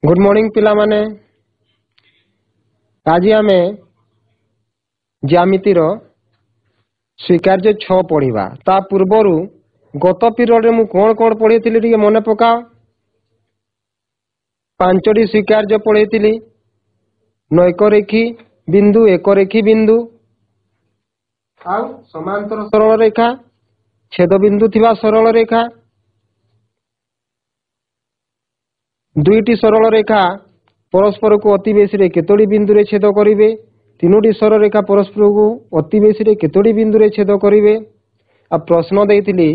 Good morning पिला माने। आज आम ज्यामितिर स्वीकार्य 6 पढ़ा। ता पूर्वर गत पीरियड में कौन कौन पढ़ी थी मन पका। 5टी स्वीकार्य पढ़ी थी। नैकरेखी बिंदु, एकरेखी बिंदु, आउ समांतर सरल रेखा, छेद बिंदु थिबा सरल रेखा, 2टी सरल रेखा परस्पर को अति बेसी केतोटी बिंदु रे छेद करिवे, 3टी सरल रेखा परस्पर को अति बेसी केतोटी बिंदु रे छेद करिवे। आ प्रश्न देइथिली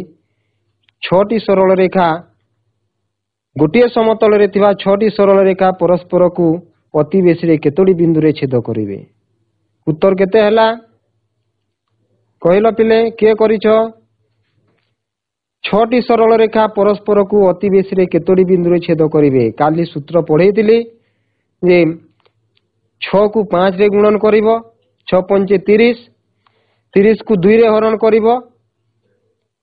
6टी सरल रेखा गोटे समतल रे थिबा 6टी सरल रेखा परस्पर को अति बेसी केतोटी बिंदु रे छेद करिवे। उत्तर केते हला कहलो पिले के करिछ। 6टी सरल रेखा परस्पर को अति बेसी केतोटी बिंदु रे छेद करिवे। काली सूत्र पढ़ेइथिली जे 6 को 5 रे गुणन करिवो, 6 पंचे 30, 30 को 2 रे हरण करिवो,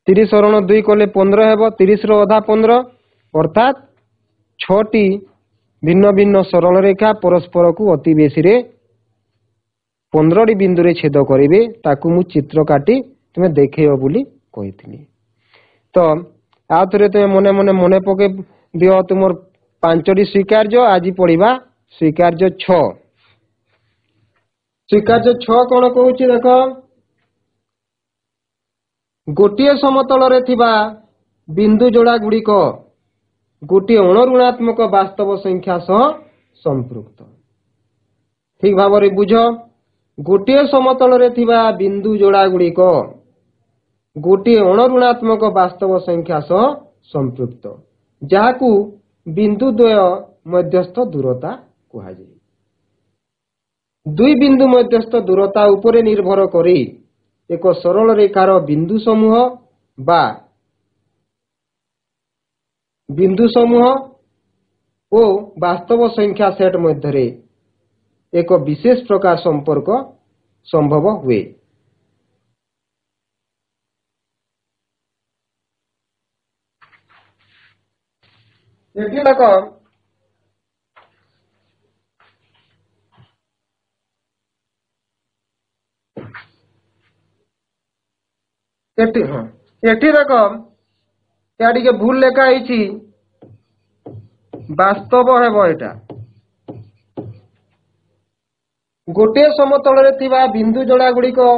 30 हरण 2 कले 15 हेबो, 30 रो आधा 15, अर्थात 6टी भिन्न भिन्न सरल रेखा परस्पर को अति बेसी रे 15टी बिंदु रे छेद करिवे। ताकू मु चित्र काटी तुमे देखैयो बोली कहिथिली। तो आ थरे तुमे मने पके दियो तुमर 5टी स्वीकार्य। आज पढ़िबा स्वीकार्य 6। स्वीकार्य 6 कोन कहूची देखो। गोटिए समतल रे थिबा बिंदु जोड़ा गुडी को गोटिए अणुऋणात्मक वास्तव संख्या सह संपृक्त। ठीक भाबरे बुझो। गोटिए समतल रे थिबा बिंदु जोड़ा गुडी को गोटिए अणुऋणात्मक वास्तव संख्या सह संपृक्त, जाहाकू बिंदु द्वय मध्यस्थ दूरता कहा जाए। दुई बिंदु मध्यस्थ दूरता उपरे निर्भर करी एक सरल रेखार बिंदु समूह बा बिंदु समूह ओ वास्तव संख्या सेट मध्य एक विशेष प्रकार संपर्क संभव हुए। एठी देखो एठी देखो या टिके भूल लेखा आइछि। वास्तव हेबो एटा गोटे समतल रे थिबा बिंदु जोड़ा गुडी को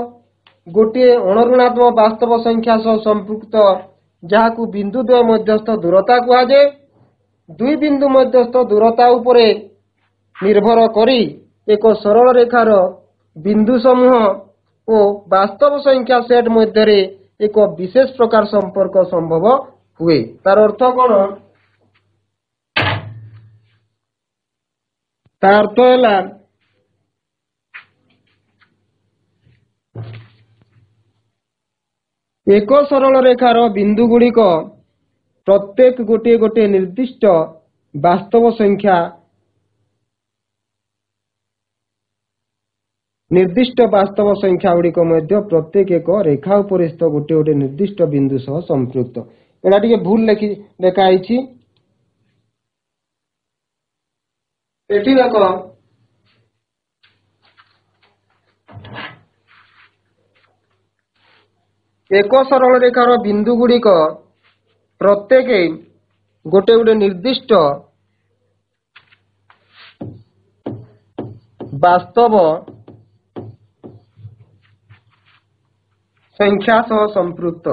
गोटे अणुऋणात्मक वास्तव संख्या सह संपृक्त, जाहाकू बिंदु द्वय मध्यस्थ दूरता कहा जाए। दुई बिंदु मध्यस्थ दूरता उपरे निर्भर करी एक सरल रेखार बिंदु समूह ओ वास्तव संख्या सेट मध्य एक विशेष प्रकार संपर्क संभव हुए। तार अर्थ कौन। तार अर्थ है एक सरल रेखार बिंदु गुड़िक प्रत्येक गोटे गोटे निर्दिष्ट वास्तव संख्या गुड़िक मध्य प्रत्येक एक रेखा उपरिस्थ गोटे गोटे निर्दिष्ट बिंदु सह संपृक्त। एटा टिके भूल लेखा आइछि। एठी देखो एक सरल रेखार बिंदु गुड़िक प्रत्येक गोटे गोटे निर्दिष्ट वास्तव संख्या सह संपृक्त।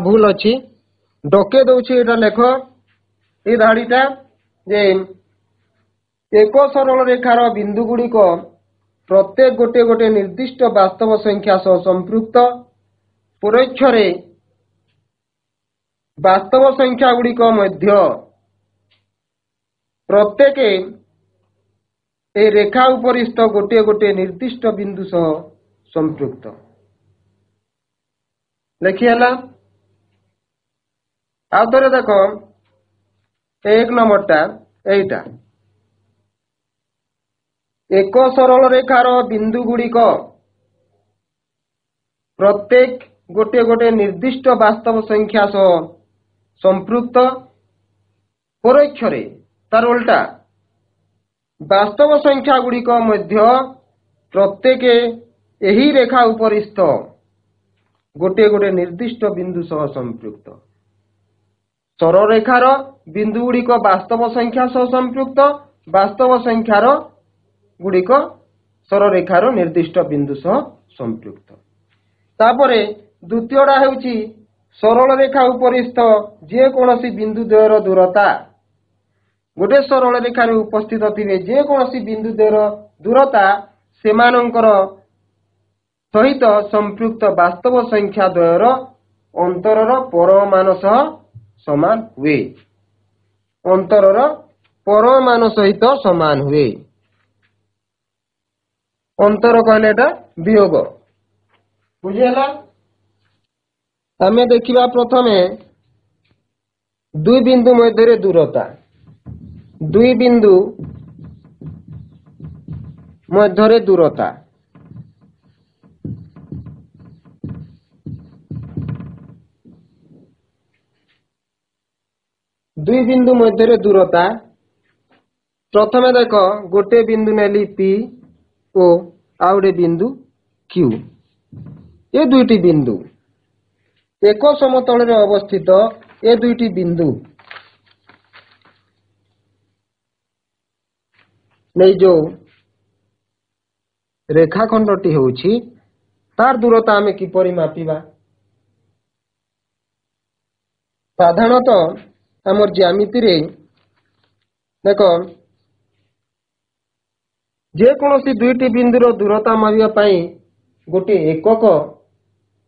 भूल अच्छी डके दौची एटा लेख ये धाड़ीटा जे एक सरल रेखार बिंदु गुड़िक प्रत्येक गोटे गोटे निर्दिष्ट वास्तव संख्या सह संपृक्त। पुरच्छरे वास्तव संख्या गुड़िक मध्य प्रत्येक ए रेखा उपरिस्थ गोटे गोटे निर्दिष्ट बिंदु सह संपृक्त। लिखी है आउे देख 1 नंबरटा एटा एक सरल रेखार बिंदु गुड़िक प्रत्येक गोटे गोटे निर्दिष्ट वास्तव संख्या सह संपृक्त परोक्ष तार उल्टा वास्तव संख्या गुड़िक मध्य प्रत्येक यही रेखा उपरिस्थ गोटे गोटे निर्दिष्ट बिंदु सह संपृक्त सरलरेखार बिंदु गुड़िक वास्तव संख्या सह संपृक्त वास्तव संख्यार गुड़िक सरलरेखार निर्दिष्ट बिंदु सह संपृक्त तापरे द्वितीयटा हेउची सरल रेखा उपरिस्थ जे कोनोसी बिंदु द्वयर दूरता गोटे सरल रेखार उपस्थित थिबे जे कोनोसी बिंदु द्वयर दूरता सेमानंकर सहित संपृक्त वास्तव संख्या द्वयर अंतरर परमान सह समान हुए अंतरर परमान सहित समान हुए अंतर कहले एटा वियोग बुझेला आमे देखिबा प्रथमे दुई बिंदु मध्य दूरता दुई बिंदु मध्य दूरता दुई बिंदु मध्य दूरता प्रथमे देख गोटे बिंदु नेली पी ओ आउडे बिंदु क्यू ये दुईटी बिंदु एक समतल रे अवस्थित ये दुईटी बिंदु नहीं जो रेखाखंडटी होउछि तार दूरता आमे किपरि मापिबा साधारणतः आमर ज्यामिति रे देखो जे कोनोसी दुईटी बिंदुर दूरता मापिबा पई गोटे एकक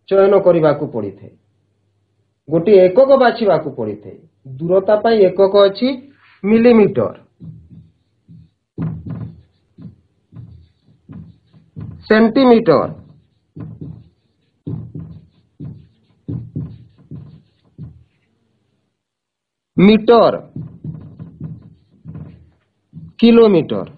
चयन करने को पड़ी थे गोटे एकक बाछिबा को पड़ी थे दूरता पाई एकक अछि मिलीमीटर सेंटीमीटर मीटर किलोमीटर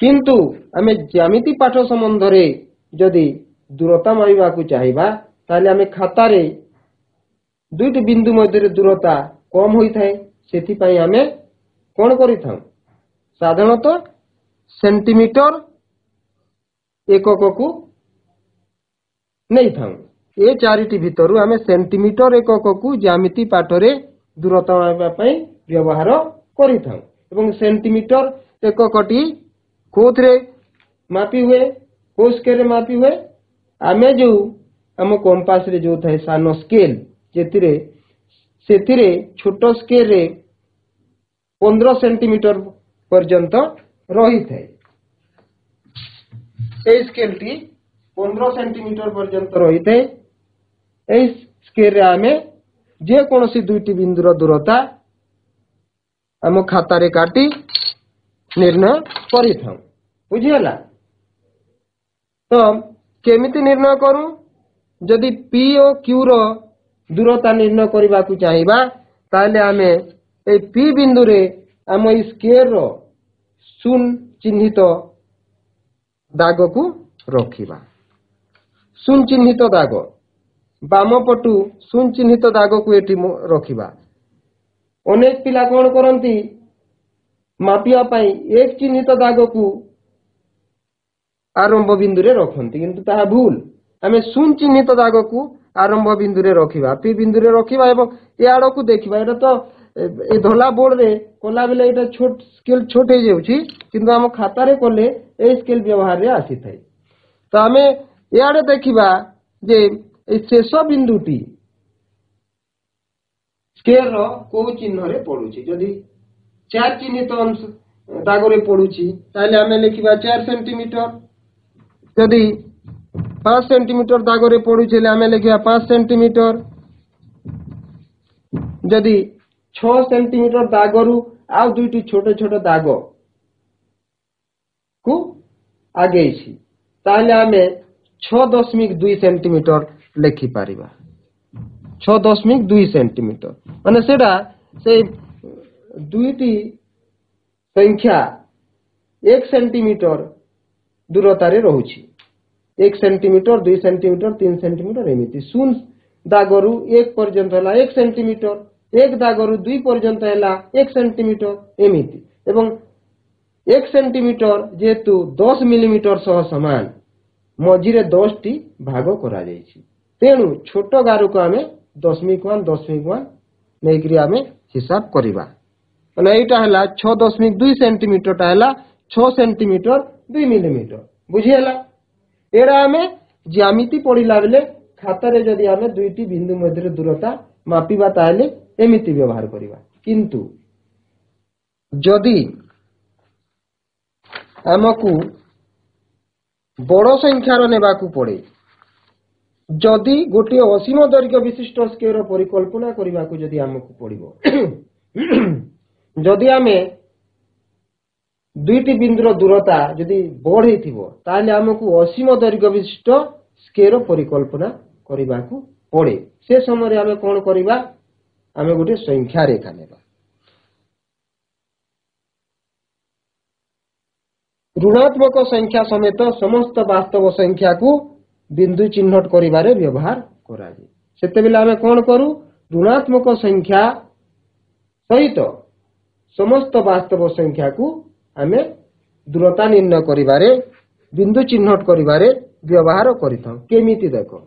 किंतु आमे ज्यामिति पाठ संबंध रे जदि दूरता मापिबा को चाहिबा ताले आमे खाता रे दुईटी बिंदु मध्य दूरता कम होई थाए सेति पई आमे कोन करि थाउ साधारणतः सेंटीमीटर एकक को नहीं थाउ ए चारिटी भितरु आमे सेंटीमीटर एकक को ज्यामिति पाठ रे दूरता मापिबा पई व्यवहार करि थाउ एवं सेंटीमीटर एककटी कोथरे मापी हुए को स्केल रे मापी हुए आमे जो आम कंपास रे जो थाए सान स्केल जेतिरे सेतिरे छोट स्केल रे 15 सेंटीमीटर पर्यंत रही थाए ए स्केल टी 15 सेंटीमीटर पर्यंत रही थाए ए स्केल रे आमे जे कोनोसी दुईटी बिंदुर दूरता आम खाता रे काटी निर्णय करि थाउ बुझिगला तो केमिति निर्णय करू जदि पी और क्यू रो दूरता निर्णय करबा को चाहिबा ताले आमे ए पी बिंदु रे आम ई स्केल रो शून्य चिन्हित दाग को रखिबा शून्य चिन्हित दाग बाम पटु शून्य चिन्हित दाग को एठी रखिबा अनेक पिला कोन करंती मापिया पाई एक चिन्हित दाग को आरंभ बिंदु रे रखंती किंतु ताहा भूल आमे शून्य चिन्हित दाग को आरंभ बिंदु रे रखिबा पी बिंदु रे रखिबा एवं ए आड़ को देखिबा एटा तो ए धोला बोर्ड रे कोला बेले एटा छोट स्केल छोट हे जाउची किंतु हम खाता रे कोले ए स्केल व्यवहार रे आसी थाई तो आमे ए आड़े देखिबा जे ए शेष बिंदुटी स्केल रो को चिन्ह रे पडुची जदी 4 चिन्हित अंश दाग रे पडुची ताले आमे लिखिबा 4 सेंटीमीटर जदि 5 सेंटीमीटर दाग रे पडुची ले आमे लिखिबा 5 सेंटीमीटर जदि 6 सेंटीमीटर दाग रु आ दुईटी छोटे छोटे दाग को आगे छी ताले आमे 6.2 सेंटीमीटर लिखि पारिबा 6.2 सेंटीमीटर माने सेडा से दुईटी संख्या 1 सेंटीमीटर दूरतारे रहुछि 1 सेंटीमीटर 2 सेंटीमीटर 3 सेंटीमीटर एमिति शून्य दागरू 1 पर्यंत हला 1 सेंटीमीटर 1 दागरू 2 पर्यंत हला 1 सेंटीमीटर एमिति एवं 1 सेंटीमीटर जेतु 10 मिलीमीटर सह समान मझिरे 10 टी भाग करा जायछि तेणु छोट गारू को आमे 10.1 नेकरी आमे हिसाब करिबा माने एटा हला 6.2 सेंटीमीटर टा हला 6 सेंटीमीटर 2 मिलीमीटर बुझियला एरा आमे ज्यामिति पढिला बेले खाता रे जदी आमे दुईटी बिंदु मध्य दूरता मापिबा ताले एमिति व्यवहार करिबा किंतु जदी आमकू बड़ संख्यार नेबाकू पड़े जदि गोटे असीम दैर्घ्य विशिष्ट स्केयर परिकल्पना करने जदि आमको पड़ो जदि आमे दुईटी बिंदुर दूरता जदि बढ़े ताले आमको असीम दैर्घ्य विशिष्ट स्केयर परिकल्पना करने को पड़े से समय आमे कौन करवा आमे गोटे संख्या रेखा नेबा ऋणात्मक संख्या समेत समस्त वास्तव संख्या को बिंदु चिन्हट करिबारे व्यवहार करा जाय सेते बेला आमे कोन करू ऋणात्मक संख्या सहित समस्त वास्तव संख्या को आमे दूरता निर्णय करिबारे बिंदु चिन्हट करिबारे व्यवहार करिथां केमिति देखो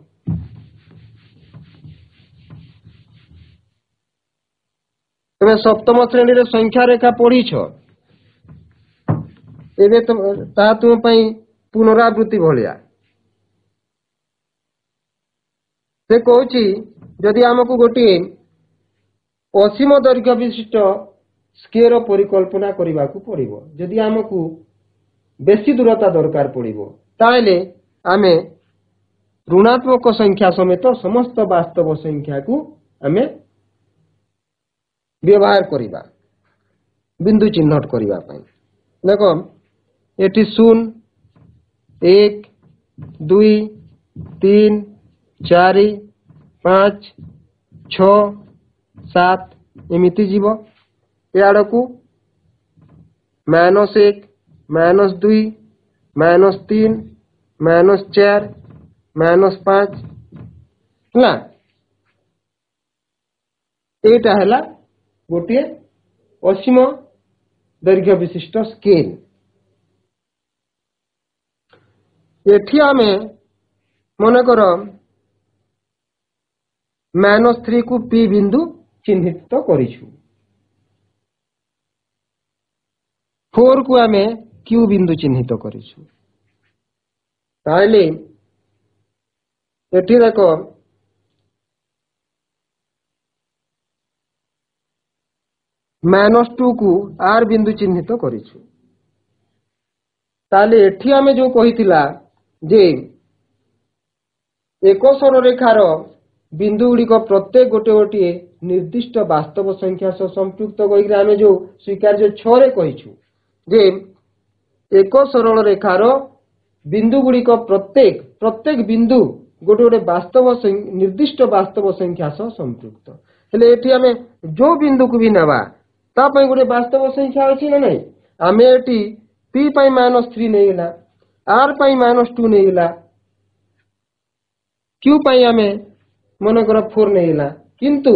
तमे सप्तम श्रेणी रे संख्या रेखा पढ़ी छ एबे ता तुम पई पुनरावृत्ति भलिया से कहूची जदि आमको गोटे असीम दैर्घ्य विशिष्ट स्केयर परिकल्पना करने को पड़ो जदि आमको बेसी दूरता दरकार पड़ो ताले आमे ऋणात्मक संख्या समेत समस्त वास्तव संख्या को आमे व्यवहार करिबा बिंदु चिन्हट करिबा पई देखो एटी 0 1 2 3 4 5 6 7 एमिति जीव याडकू -1 -2 -3 -4 -5 ना एटा हला गोटे असीम दैर्घ्य विशिष्ट स्केल एठी आमे मन कर -3 को पी बिंदु चिन्हित करिछु 4 को आमे क्यू बिंदु चिन्हित करिछु ताले एठी देखो -2 को आर बिंदु चिन्हित करिछु ताले एठी आमे जो कहितिला जे एक सररेखार बिंदु गुड़िक प्रत्येक गोटे गोटे निर्दिष्ट वास्तव संख्या सह संपृक्त कहीकि आमे जो स्वीकार्य 6 रे कहिछु जे एक सरल रेखार बिंदु गुड़िक प्रत्येक बिंदु गोटे गोटे वास्तव निर्दिष्ट वास्तव संख्या सह संपृक्त हेले एठी आमे जो बिंदु को भी नेबा ता पई गोटे वास्तव संख्या अछि ना नहीं आमे एठी p पई -3 नेइला r पई -2 नेइला q पई आमे मन कर 4 नेइला किंतु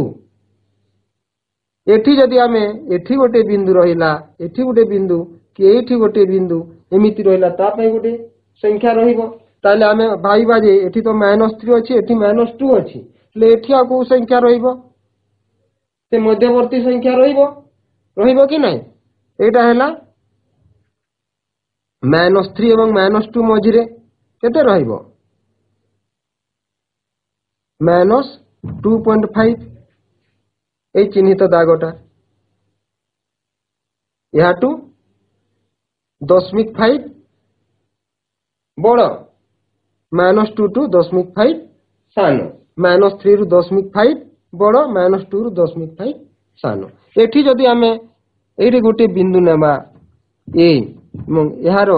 एठी जदि आमे एठी गोटे बिंदु रहिला एठी गोटे बिंदु कि एठी गोटे बिंदु एमिति रहिला ता पई गोटे संख्या रहिबो ताले आमे भाईबा जे एठी तो -3 अछि एठी -2 अछि ले एठी आ को संख्या रहिबो से मध्यवर्ती संख्या रहिबो कि नहीं एटा हैला -3 एवं -2 मझिरे केते रहिबो -2.5 ए चिन्हित दागटा याटू 0.5 बड़ -2 टू 0.5 सान -3 रु 0.5 बड़ -2 रु 0.5 सान एठी जदि आमे एठी गोटे बिंदु नेबा ए यार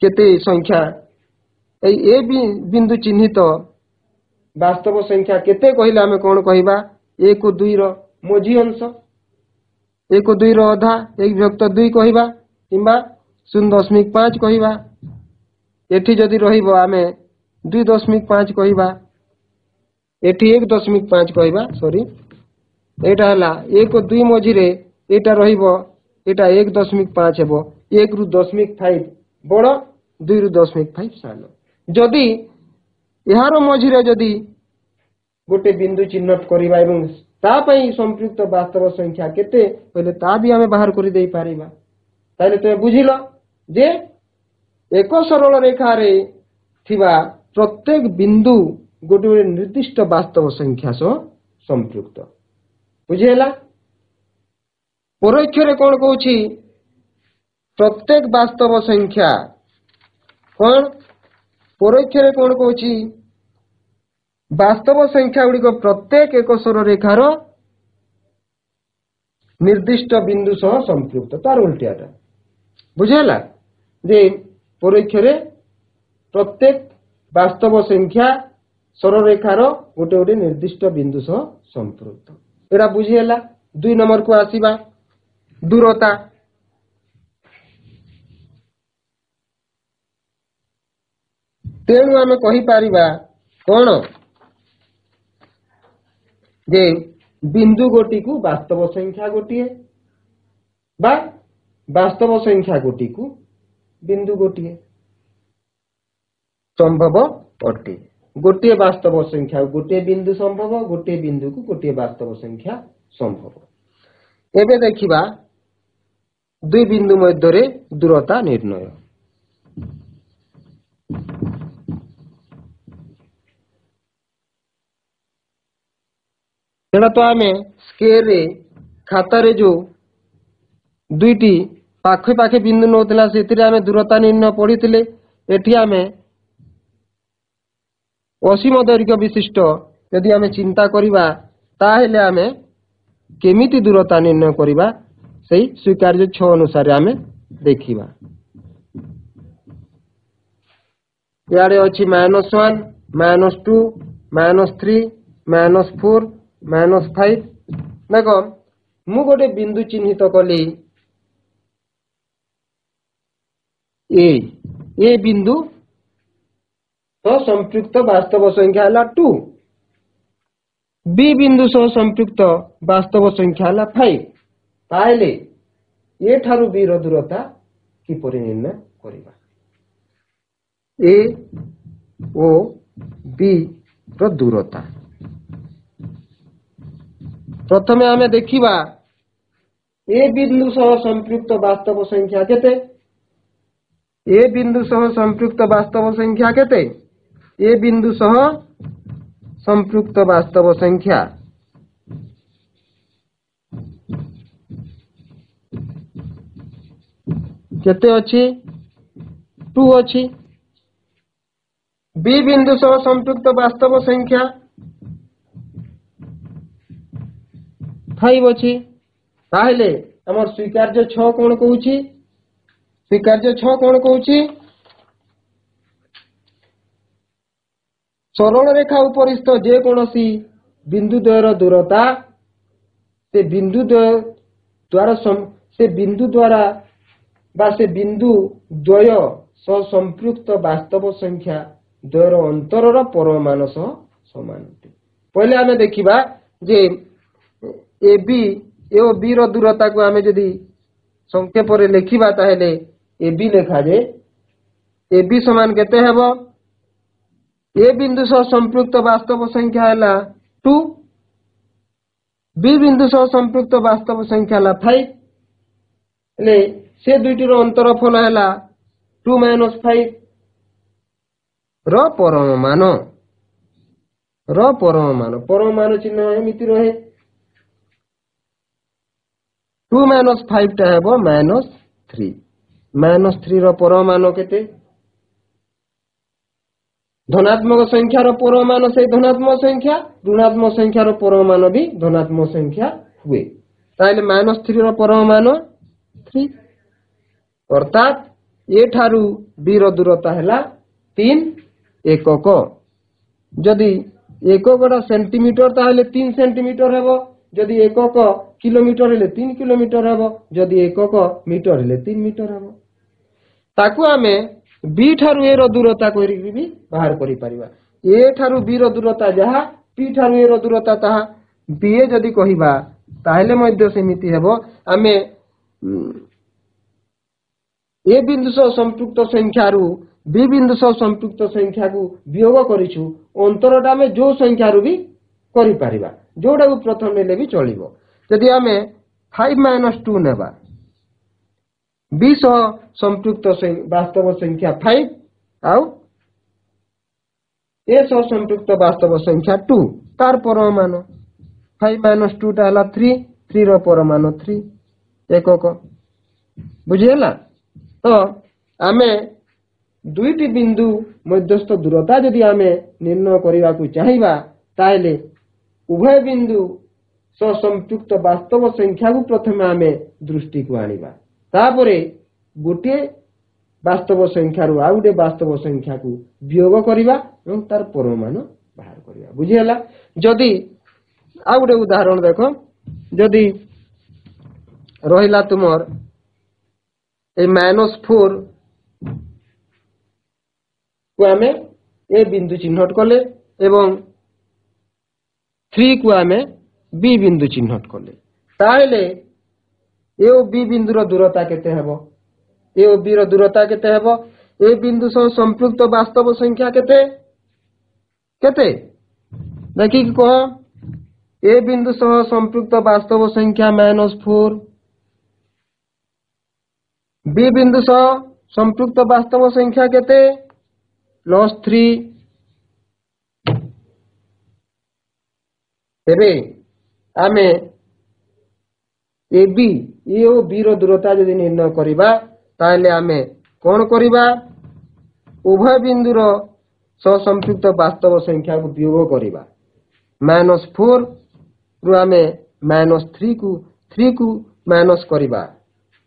केते संख्या ए बिंदु चिन्हित वास्तव संख्या केते कहिला आमे कोन कहिबा 1 2 रो मझी अंश 1 2 ର ଅଧା 1/2 କହିବା କିମ୍ବା 0.5 କହିବା। ଏଠି ଯଦି ରହିବ ଆମେ 2.5 କହିବା, ଏଠି 1.5 କହିବା। ସରି, ଏଇଟା ହେଲା 1 2 ମଝିରେ ଏଇଟା ରହିବ, ଏଇଟା 1.5 ହେବ। 1 ରୁ 0.5 ବଡ଼, 2 ରୁ 0.5 ସାନ। ଯଦି ଏହାର ମଝିରେ ଯଦି ଗୋଟେ ବିନ୍ଦୁ ଚିହ୍ନଟ କରିବା ଏବଂ ତା ପାଇଁ ସମ୍ପୃକ୍ତ ବାସ୍ତବ ସଂଖ୍ୟା କେତେ କହିଲେ ତା ବି ଆମେ ବାହାର କରି ଦେଇପାରିବା। ତାହେଲେ ତୁମେ ବୁଝିଲ ଯେ ଏକ ସରଳ ରେଖାରେ ଥିବା ପ୍ରତ୍ୟେକ ବିନ୍ଦୁ ଗୋଟେ ଗୋଟେ ନିର୍ଦ୍ଦିଷ୍ଟ ବାସ୍ତବ ସଂଖ୍ୟା ସହ ସମ୍ପୃକ୍ତ। ବୁଝିହେଲା? ପରୋକ୍ଷରେ କଣ କହୁଛି? ପ୍ରତ୍ୟେକ ବାସ୍ତବ ସଂଖ୍ୟା କଣ? ପରୋକ୍ଷରେ କଣ କହୁଛି? ବାସ୍ତବ ସଂଖ୍ୟା ଗୁଡ଼ିକ ପ୍ରତ୍ୟେକ ଏକ ସରଳରେଖାର ନିର୍ଦ୍ଦିଷ୍ଟ ବିନ୍ଦୁ ସହ ସମ୍ପୃକ୍ତ। ତାର ଉଲ୍ଟିଆଟା ବୁଝିହେଲା ଯେ ପରୋକ୍ଷରେ ପ୍ରତ୍ୟେକ ବାସ୍ତବ ସଂଖ୍ୟା ସରଳରେଖାର ଗୋଟେ ଗୋଟେ ନିର୍ଦ୍ଦିଷ୍ଟ ବିନ୍ଦୁ ସହ ସମ୍ପୃକ୍ତ। ଏଟା ବୁଝିହେଲା। 2 ନମ୍ବରକୁ ଆସିବା, ଦୂରତା। ତେଣୁ ଆମେ କହିପାରିବା କଣ ଯେ ବିନ୍ଦୁ ଗୋଟିକୁ ବାସ୍ତବ ସଂଖ୍ୟା ଗୋଟିଏ ବା ବାସ୍ତବ ସଂଖ୍ୟା ଗୋଟିକୁ ବିନ୍ଦୁ ଗୋଟିଏ ସମ୍ଭବ ଅଟେ। ଗୋଟିଏ ବାସ୍ତବ ସଂଖ୍ୟା ଗୋଟିଏ ବିନ୍ଦୁ ସମ୍ଭବ, ଗୋଟିଏ ବିନ୍ଦୁକୁ ଗୋଟିଏ ବାସ୍ତବ ସଂଖ୍ୟା ସମ୍ଭବ। ଏବେ ଦେଖିବା 2 ବିନ୍ଦୁ ମଧ୍ୟରେ ଦୂରତା ନିର୍ଣ୍ଣୟ। ସେଟା ତ ଆମେ ସ୍କେଲରେ ଖାତାରେ ଯୋଉ 2ଟି ପାଖେ ପାଖେ ବିନ୍ଦୁ ନଉଥିଲା ସେଥିରେ ଆମେ ଦୂରତା ନିର୍ଣ୍ଣୟ ପଢିଥିଲେ। ଏଠି ଆମେ ଅସୀମ ଦୈର୍ଘ୍ୟ ବିଶିଷ୍ଟ ଯଦି ଆମେ ଚିନ୍ତା କରିବା ତାହେଲେ ଆମେ କେମିତି ଦୂରତା ନିର୍ଣ୍ଣୟ କରିବା ସେଇ ସ୍ୱୀକାର୍ଯ୍ୟ 6 ଅନୁସାରେ ଆମେ ଦେଖିବା। ଇଆଡ଼େ ଅଛି -1, -2, -3, -4, -5। ଦେଖ ମୁଁ ଗୋଟେ ବିନ୍ଦୁ ଚିହ୍ନିତ କଲି ଏ ବିନ୍ଦୁ ସହ ସମ୍ପୃକ୍ତ ବାସ୍ତବ ସଂଖ୍ୟା ହେଲା 2। ବି ବିନ୍ଦୁ ସହ ସମ୍ପୃକ୍ତ ବାସ୍ତବ ସଂଖ୍ୟା ହେଲା 5। ତାହେଲେ ଏ ଠାରୁ ବି ର ଦୂରତା କିପରି ନିର୍ଣ୍ଣୟ କରିବା? ଏ ଓ ବି ର ଦୂରତା ପ୍ରଥମେ ଆମେ ଦେଖିବା ଏ ବିନ୍ଦୁ ସହ ସମ୍ପୃକ୍ତ ବାସ୍ତବ ସଂଖ୍ୟା କେତେ? ଏ ବିନ୍ଦୁ ସହ ସମ୍ପୃକ୍ତ ବାସ୍ତବ ସଂଖ୍ୟା କେତେ? ଏ ବିନ୍ଦୁ ସହ ସମ୍ପୃକ୍ତ ବାସ୍ତବ ସଂଖ୍ୟା କେତେ ଅଛି? 2 ଅଛି। ବି ବିନ୍ଦୁ ସହ ସମ୍ପୃକ୍ତ ବାସ୍ତବ ସଂଖ୍ୟା 5 ଅଛି। ତାହେଲେ ଆମର ସ୍ୱୀକାର୍ଯ୍ୟ 6 କଣ କହୁଛି? ସ୍ୱୀକାର୍ଯ୍ୟ 6 କଣ କହୁଛି? ସରଳ ରେଖା ଉପରିସ୍ଥ ଯେକୌଣସି ବିନ୍ଦୁ ଦ୍ୱୟର ଦୂରତା ସେ ବିନ୍ଦୁ ଦ୍ୱାରା ବା ସେ ବିନ୍ଦୁ ଦ୍ୱୟ ସହ ସମ୍ପୃକ୍ତ ବାସ୍ତବ ସଂଖ୍ୟା ଦ୍ୱୟର ଅନ୍ତରର ପରମାନ ସହ ସମାନ ଅଟେ। ପହିଲେ ଆମେ ଦେଖିବା ଯେ ଏ ଓ ବି ର ଦୂରତାକୁ ଆମେ ଯଦି ସଂକ୍ଷେପରେ ଲେଖିବା ତାହେଲେ ଏ ବି ଲେଖାଯାଏ। ଏ ବି ସମାନ କେତେ ହେବ? ଏ ବିନ୍ଦୁ ସହ ସମ୍ପୃକ୍ତ ବାସ୍ତବ ସଂଖ୍ୟା ହେଲା 2, ବି ବିନ୍ଦୁ ସହ ସମ୍ପୃକ୍ତ ବାସ୍ତବ ସଂଖ୍ୟା ହେଲା 5। ହେଲେ ସେ ଦୁଇଟିର ଅନ୍ତରଫଳ ହେଲା 2 - 5 ର ପରମମାନ ପରମମାନ ଚିହ୍ନ ଏମିତି ରହେ। 2 - 5 ଟା ହେବ -3। -3 ର ପରମମାନ କେତେ? ଧନାତ୍ମକ ସଂଖ୍ୟାର ପରମାଣ ସେଇ ଧନାତ୍ମକ ସଂଖ୍ୟା, ଋଣାତ୍ମକ ସଂଖ୍ୟାର ପରମାଣ ବି ଧନାତ୍ମକ ସଂଖ୍ୟା ହୁଏ। ତାହେଲେ -3 ର ପରମାଣ 3, ଅର୍ଥାତ୍ ଏ ଠାରୁ ବି ର ଦୂରତା ହେଲା 3 ଏକକ। ଯଦି ଏକକଟା ସେଣ୍ଟିମିଟର ତାହେଲେ 3 ସେଣ୍ଟିମିଟର ହେବ। ଯଦି ଏକକ किलोमीटर हेले 3 किलोमीटर हेबो जदि एकक मीटर हेले 3 मीटर हेबो ताकू आमे बी ठारू ए रो दूरता करिकि भी बाहर करि परिबा ए ठारू बी रो दूरता जहा पी ठारू ए रो दूरता ताहा बी ए जदि कहिबा ताहेले मध्य सेमिति हेबो आमे ए बिंदु सह संपृक्त संख्या रु बी बिंदु सह संपृक्त संख्या को वियोग करिछु अंतरटा में जो संख्या रु भी करि परिबा जोडा को प्रथम नेले भी चलिबो यदि आमे 5 - 2 नेबा बी सह संपृक्त वास्तव संख्या 5 आउ ए सह संपृक्त वास्तव संख्या 2 तार परमान 5 - 2 टा हला 3 रो परमान 3 एकक बुझियला तो आमे दुईटी बिंदु मध्यस्थ दूरता यदि आमे निर्णय करने को चाहिबा ताइले उभय बिंदु सह संपृक्त वास्तव संख्या को प्रथम आमे दृष्टि को आनिबा तापरे गोटे वास्तव संख्या रु आ गोटे वास्तव संख्या को वियोग करिबा एवं तार परमान बाहर करिबा बुझियला जदि आ गोटे उदाहरण देखो जदि रहिला तुमर ए -4 को आमे ए बिंदु चिन्हट कले एवं 3 को आमे बी बिंदु चिन्हट कले ताहेले ए ओ बी बिंदु रो दूरता केते हेबो ए ओ बी रो दूरता केते हेबो ए बिंदु सह संपृक्त वास्तव संख्या केते केते देखि को ए बिंदु सह संपृक्त वास्तव संख्या -4 बी बिंदु सह संपृक्त वास्तव संख्या केते +3 एबे आमे A B A O B रो दूरता यदि निर्णय करिबा ताले आमे कोन करिबा उभय बिंदु रो सह संपृक्त वास्तव संख्या को वियोग करिबा -4 रु आमे -3 को माइनस करिबा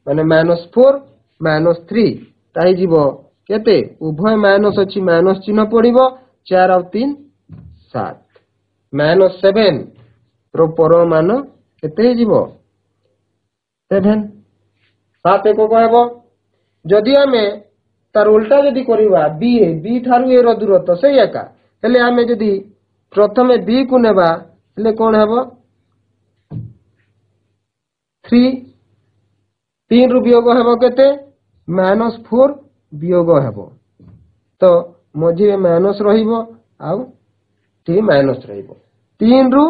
माने -4 -3 ताहि जीवो केते उभय माइनस अछि माइनस चिन्ह पड़िबो 4 और 3 7 -7 रो परमान केते जीवो 7 7 एको कहबो जदि आमे तार उल्टा जदि करिबा बी ठारू ए रो दूरत्व से एका हेले आमे जदि प्रथमे बी को नेबा हेले कोन हेबो 3 रु वियोग हेबो केते -4 वियोग हेबो तो मझे माइनस रहिबो आउ टी माइनस रहिबो 3 रु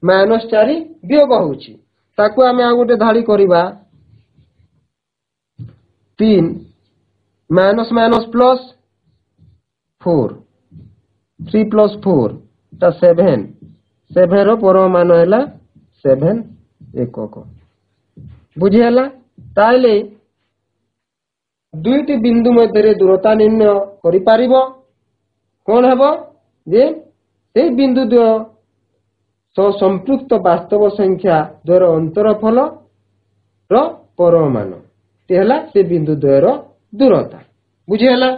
-4 वियोग होउची ताकू आमे आ गोटे धाड़ी करिबा 3 माइनस माइनस प्लस 4 3 + 4 ता 7 रो परमान हैला 7 एकक बुझियला ताइले दुईटी बिंदु मध्य दूरता निर्णय करि पारिबो कोन हेबो जे से बिंदु द्वय सह संपृक्त वास्तव संख्या द्वयर अंतरफल रो परमान ते हला से बिंदु द्वयर दूरता बुझियला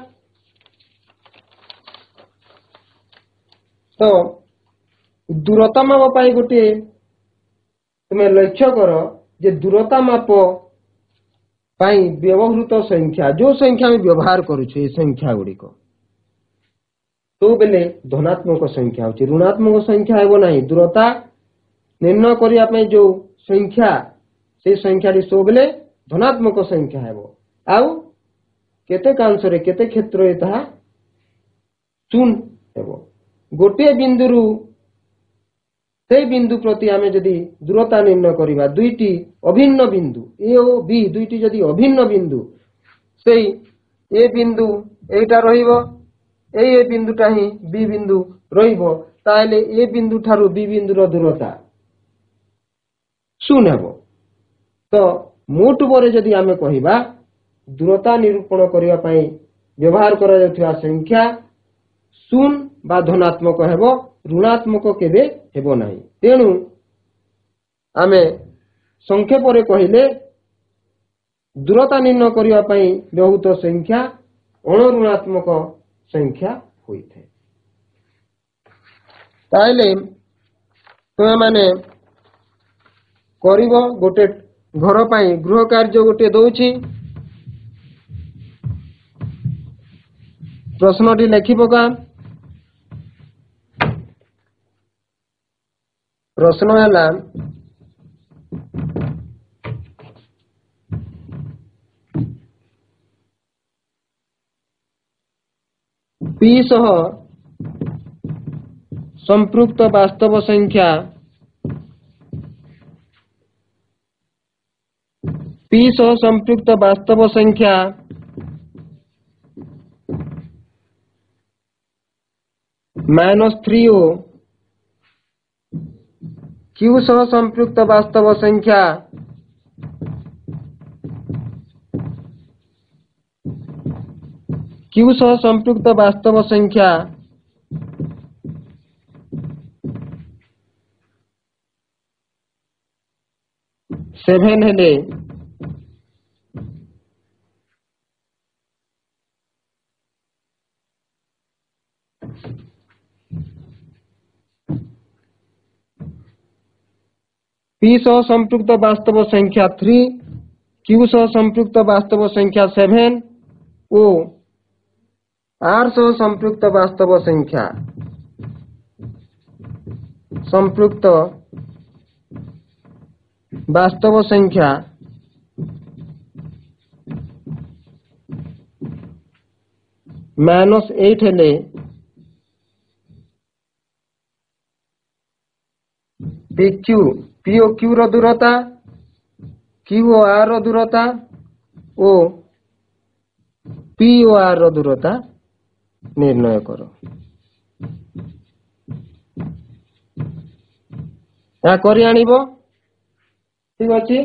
तो दूरता माप पाई गोटे तुमे लक्ष्य करो जे दूरता माप पाई व्यवहृत संख्या जो संख्या में व्यवहार करूछु ए संख्या गुडी को तो बेले धनात्मक संख्या होची ऋणात्मक संख्या हेबो नाही दूरता निर्णय करिया पे जो संख्या से संख्या री सो बेले धनात्मक संख्या हेबो आउ केते कांसरे केते क्षेत्र एता शून्य हेबो गोटे बिंदु रु से बिंदु प्रति आमे जदि दूरता निर्णय करिबा दुईटी अभिन्न बिंदु ए ओ बी दुईटी जदि अभिन्न बिंदु सेई ए बिंदु एटा रहिबो ए बिंदुटा ही बी बिंदु रहिबो ताले ए बिंदु ठारू बी बिंदु रो दूरता शून्य हेबो तो मोट बरे जदि आमे कहिबा दूरता निरूपण करिया पई व्यवहार करा जाउथवा संख्या शून्य बा धनात्मक हेबो ऋणात्मक केबे हेबो नाही तेनु आमे संख्या परे कहिले दूरता निर्णय करिया पई बहुत संख्या अणऋणात्मक संख्या होइथे ताइले तुमे माने କରିବ ଗୋଟେ ଘର ପାଇଁ ଗୃହ କାର୍ଯ୍ୟ ଗୋଟେ ଦଉଛି ପ୍ରଶ୍ନଟି ଲେଖି ପକା। ପ୍ରଶ୍ନ ହେଲା P ସହ संपृक्त वास्तव संख्या P सह संपृक्त वास्तव संख्या -3O Q सह संपृक्त वास्तव संख्या Q सह संपृक्त वास्तव संख्या 7 हेले P सह संपृक्त वास्तव संख्या 3 Q सह संपृक्त वास्तव संख्या 7 ओ R सह संपृक्त वास्तव संख्या संपृक्त वास्तव संख्या -8 हेले PQ P ओ Q रो दूरता Q ओ R रो दूरता ओ P ओ R रो दूरता निर्णय करो। या करी आनिबो ठीक अछि।